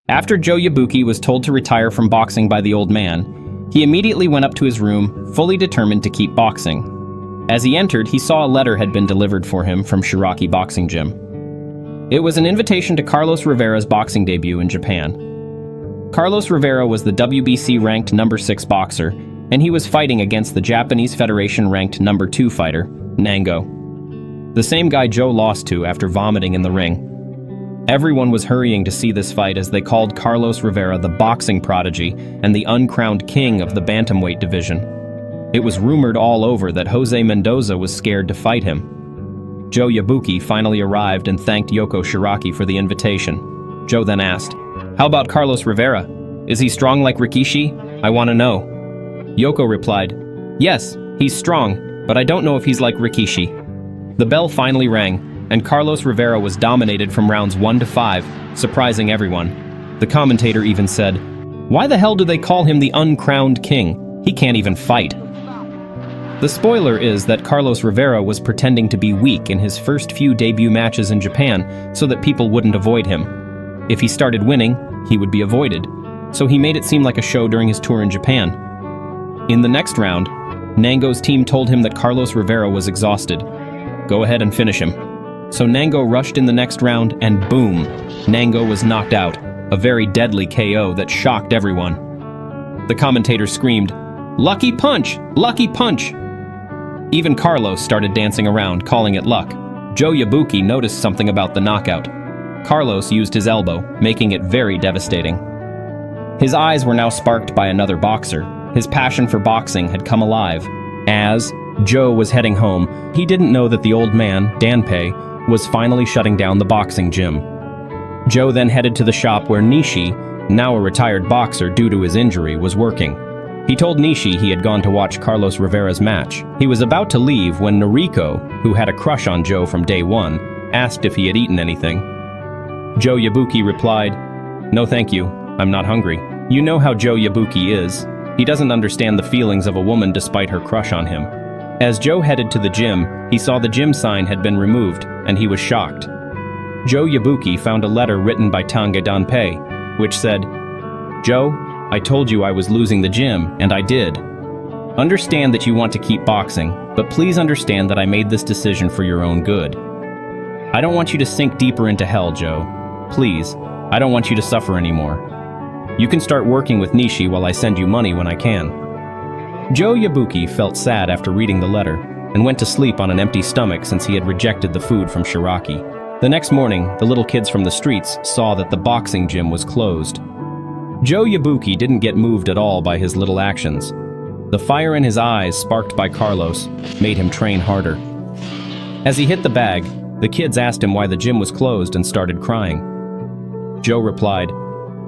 After Joe Yabuki was told to retire from boxing by the old man, he immediately went up to his room, fully determined to keep boxing. As he entered, he saw a letter had been delivered for him from Shiraki Boxing Gym. It was an invitation to Carlos Rivera's boxing debut in Japan. Carlos Rivera was the WBC ranked number 6 boxer, and he was fighting against the Japanese Federation ranked number 2 fighter, Nango. The same guy Joe lost to after vomiting in the ring. Everyone was hurrying to see this fight as they called Carlos Rivera the boxing prodigy and the uncrowned king of the bantamweight division. It was rumored all over that Jose Mendoza was scared to fight him. Joe Yabuki finally arrived and thanked Yoko Shiraki for the invitation. Joe then asked, "How about Carlos Rivera? Is he strong like Rikishi? I want to know." Yoko replied, "Yes, he's strong, but I don't know if he's like Rikishi." The bell finally rang, and Carlos Rivera was dominated from rounds 1 to 5, surprising everyone. The commentator even said, "Why the hell do they call him the uncrowned king? He can't even fight." The spoiler is that Carlos Rivera was pretending to be weak in his first few debut matches in Japan so that people wouldn't avoid him. If he started winning, he would be avoided, so he made it seem like a show during his tour in Japan. In the next round, Nango's team told him that Carlos Rivera was exhausted. "Go ahead and finish him." So Nango rushed in the next round, and boom, Nango was knocked out, a very deadly KO that shocked everyone. The commentator screamed, "Lucky punch! Lucky punch!" Even Carlos started dancing around, calling it luck. Joe Yabuki noticed something about the knockout. Carlos used his elbow, making it very devastating. His eyes were now sparked by another boxer. His passion for boxing had come alive. As Joe was heading home, he didn't know that the old man, Danpei, was finally shutting down the boxing gym. Joe then headed to the shop where Nishi, now a retired boxer due to his injury, was working. He told Nishi he had gone to watch Carlos Rivera's match. He was about to leave when Noriko, who had a crush on Joe from day one, asked if he had eaten anything. Joe Yabuki replied, "No thank you, I'm not hungry." You know how Joe Yabuki is. He doesn't understand the feelings of a woman despite her crush on him. As Joe headed to the gym, he saw the gym sign had been removed, and he was shocked. Joe Yabuki found a letter written by Tange Danpei, which said, "Joe, I told you I was losing the gym, and I did. Understand that you want to keep boxing, but please understand that I made this decision for your own good. I don't want you to sink deeper into hell, Joe. Please, I don't want you to suffer anymore. You can start working with Nishi while I send you money when I can." Joe Yabuki felt sad after reading the letter and went to sleep on an empty stomach since he had rejected the food from Shiraki. The next morning, the little kids from the streets saw that the boxing gym was closed. Joe Yabuki didn't get moved at all by his little actions. The fire in his eyes, sparked by Carlos, made him train harder. As he hit the bag, the kids asked him why the gym was closed and started crying. Joe replied,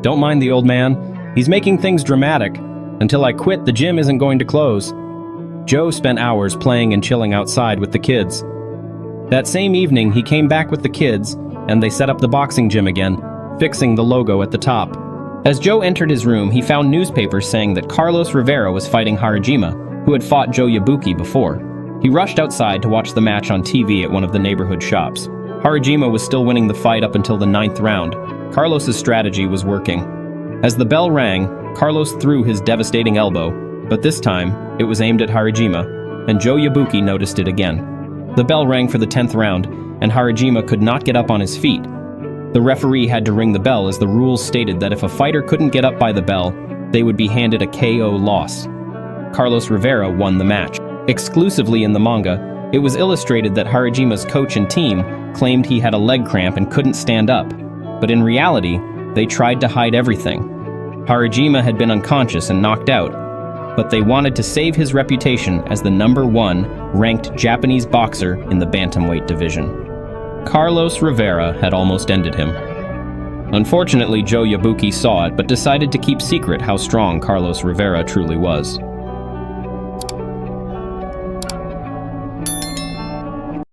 "Don't mind the old man. He's making things dramatic. Until I quit, the gym isn't going to close." Joe spent hours playing and chilling outside with the kids. That same evening, he came back with the kids, and they set up the boxing gym again, fixing the logo at the top. As Joe entered his room, he found newspapers saying that Carlos Rivera was fighting Harajima, who had fought Joe Yabuki before. He rushed outside to watch the match on TV at one of the neighborhood shops. Harajima was still winning the fight up until the 9th round. Carlos's strategy was working. As the bell rang, Carlos threw his devastating elbow, but this time, it was aimed at Harajima, and Joe Yabuki noticed it again. The bell rang for the 10th round, and Harajima could not get up on his feet. The referee had to ring the bell as the rules stated that if a fighter couldn't get up by the bell, they would be handed a KO loss. Carlos Rivera won the match. Exclusively in the manga, it was illustrated that Harajima's coach and team claimed he had a leg cramp and couldn't stand up, but in reality, they tried to hide everything. Harajima had been unconscious and knocked out, but they wanted to save his reputation as the number 1 ranked Japanese boxer in the bantamweight division. Carlos Rivera had almost ended him. Unfortunately, Joe Yabuki saw it but decided to keep secret how strong Carlos Rivera truly was.